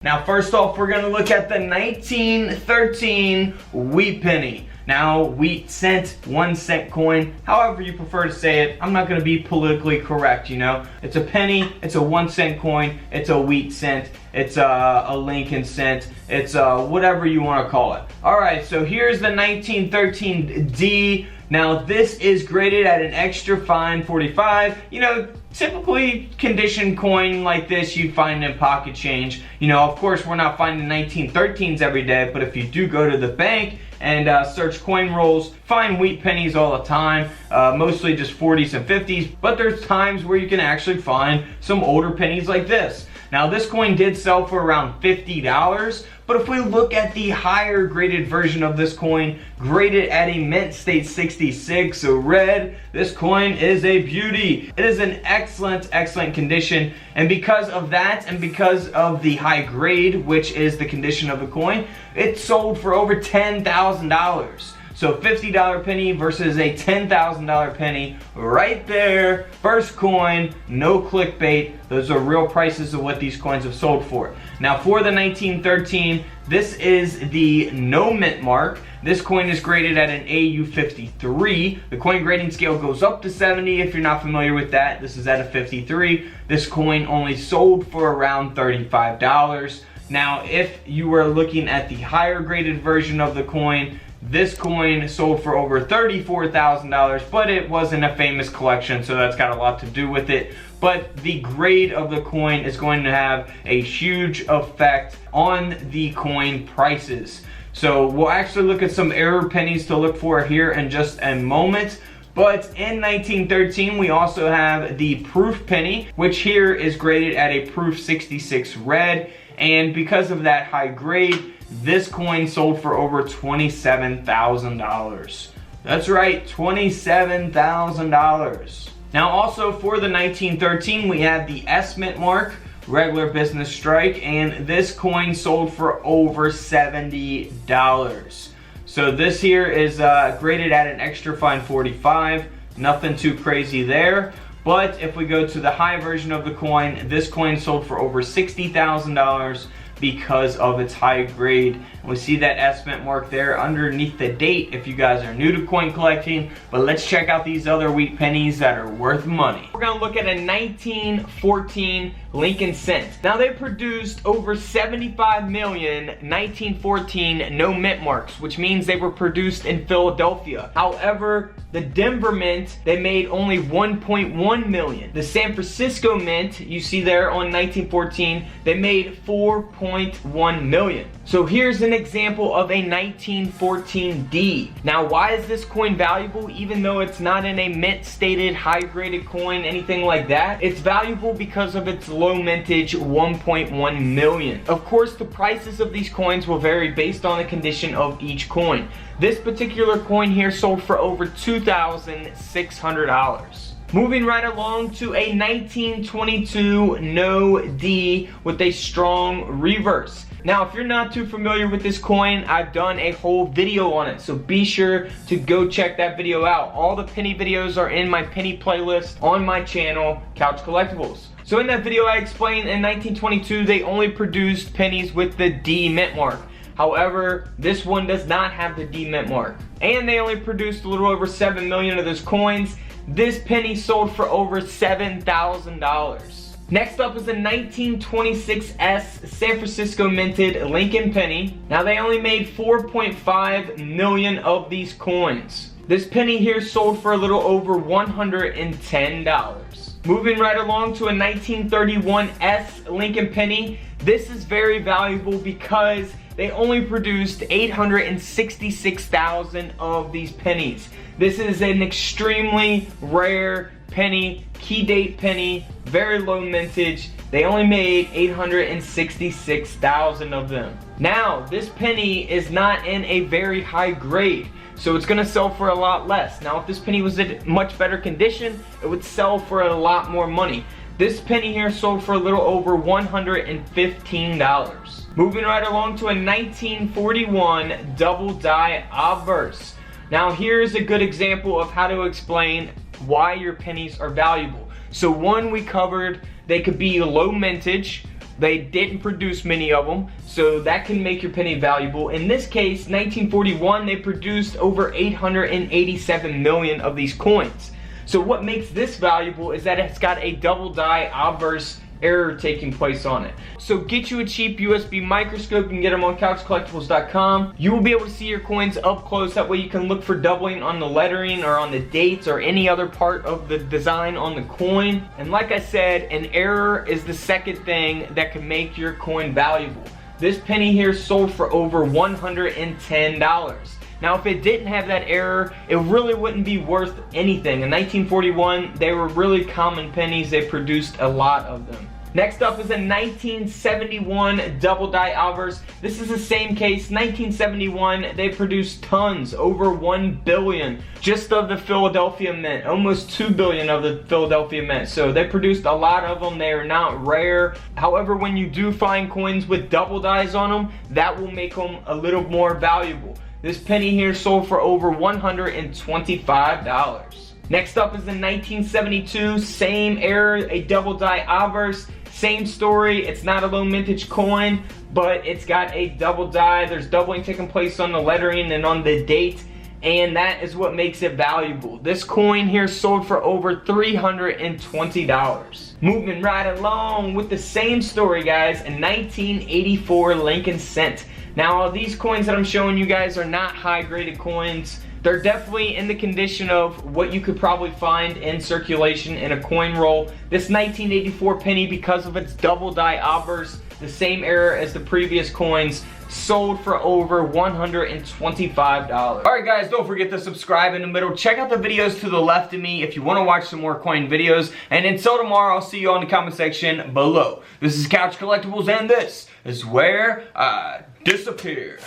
Now first off, we're going to look at the 1913 wheat penny. Now wheat cent, 1 cent coin, however you prefer to say it. I'm not going to be politically correct, you know. It's a penny, it's a 1 cent coin, it's a wheat cent, it's a Lincoln cent, it's whatever you want to call it. Alright, so here's the 1913 D. Now this is graded at an extra fine 45. You know, typically conditioned coin like this you find in pocket change. You know, of course we're not finding 1913s every day, but if you do go to the bank and search coin rolls, find wheat pennies all the time, mostly just 40s and 50s, but there's times where you can actually find some older pennies like this. Now this coin did sell for around $50, but if we look at the higher graded version of this coin, graded at a mint state 66, so red, this coin is a beauty. It is an excellent condition, and because of that, and because of the high grade, which is the condition of the coin, it sold for over $10,000. So $50 penny versus a $10,000 penny right there. First coin, no clickbait. Those are real prices of what these coins have sold for. Now for the 1913, this is the no mint mark. This coin is graded at an AU53. The coin grading scale goes up to 70 if you're not familiar with that. This is at a 53. This coin only sold for around $35. Now if you were looking at the higher graded version of the coin, this coin sold for over $34,000, but it wasn't a famous collection, so that's got a lot to do with it. But the grade of the coin is going to have a huge effect on the coin prices. So we'll actually look at some error pennies to look for here in just a moment. But in 1913, we also have the proof penny, which here is graded at a proof 66 red. And because of that high grade, this coin sold for over $27,000. That's right, $27,000. Now also for the 1913, we have the S mint mark, regular business strike, and this coin sold for over $70. So this here is graded at an extra fine 45, nothing too crazy there. But if we go to the high version of the coin, this coin sold for over $60,000 because of its high grade. And we see that S mint mark there underneath the date if you guys are new to coin collecting. But let's check out these other wheat pennies that are worth money. We're gonna look at a 1914 Lincoln cent. Now they produced over 75 million 1914 no mint marks, which means they were produced in Philadelphia. However, the Denver mint, they made only 1.1 million. The San Francisco mint, you see there on 1914, they made 4.1 million. So here's an example of a 1914 D. Now why is this coin valuable even though it's not in a mint stated high graded coin, anything like that? It's valuable because of its low mintage 1.1 million. Of course the prices of these coins will vary based on the condition of each coin. This particular coin here sold for over $2,600. Moving right along to a 1922 no D with a strong reverse. Now if you're not too familiar with this coin, I've done a whole video on it, so be sure to go check that video out. All the penny videos are in my penny playlist on my channel, Couch Collectibles. So in that video I explained in 1922 they only produced pennies with the D mint mark. However, this one does not have the D mint mark. And they only produced a little over 7 million of those coins. This penny sold for over $7,000. Next up is the 1926S San Francisco minted Lincoln penny. Now they only made 4.5 million of these coins. This penny here sold for a little over $110. Moving right along to a 1931S Lincoln penny. This is very valuable because they only produced 866,000 of these pennies. This is an extremely rare penny, key date penny, very low mintage. They only made 866,000 of them. Now, this penny is not in a very high grade, so it's gonna sell for a lot less. Now, if this penny was in much better condition, it would sell for a lot more money. This penny here sold for a little over $115. Moving right along to a 1941 Double Die Obverse. Now here's a good example of how to explain why your pennies are valuable. So one we covered, they could be low mintage, They didn't produce many of them, so that can make your penny valuable. In this case, 1941, they produced over 887 million of these coins. So what makes this valuable is that it's got a double die obverse error taking place on it. So get you a cheap USB microscope. You can get them on couchcollectibles.com. You will be able to see your coins up close. That way you can look for doubling on the lettering or on the dates or any other part of the design on the coin. And like I said, an error is the second thing that can make your coin valuable. This penny here sold for over $110. Now, if it didn't have that error, it really wouldn't be worth anything. In 1941, they were really common pennies. They produced a lot of them. Next up is a 1971 Double Die Albers. This is the same case. 1971, they produced tons, over 1 billion just of the Philadelphia Mint, almost 2 billion of the Philadelphia Mint. So they produced a lot of them. They are not rare. However, when you do find coins with double dies on them, that will make them a little more valuable. This penny here sold for over $125. Next up is the 1972, same error, a double die obverse. Same story, it's not a low mintage coin, but it's got a double die. There's doubling taking place on the lettering and on the date, and that is what makes it valuable. This coin here sold for over $320. Moving right along with the same story, guys, a 1984 Lincoln Cent. Now, these coins that I'm showing you guys are not high-graded coins. They're definitely in the condition of what you could probably find in circulation in a coin roll. This 1984 penny, because of its double die obverse, the same error as the previous coins, sold for over $125. Alright guys, don't forget to subscribe in the middle. Check out the videos to the left of me if you want to watch some more coin videos. And until tomorrow, I'll see you all in the comment section below. This is Couch Collectibles, and this is where I disappear.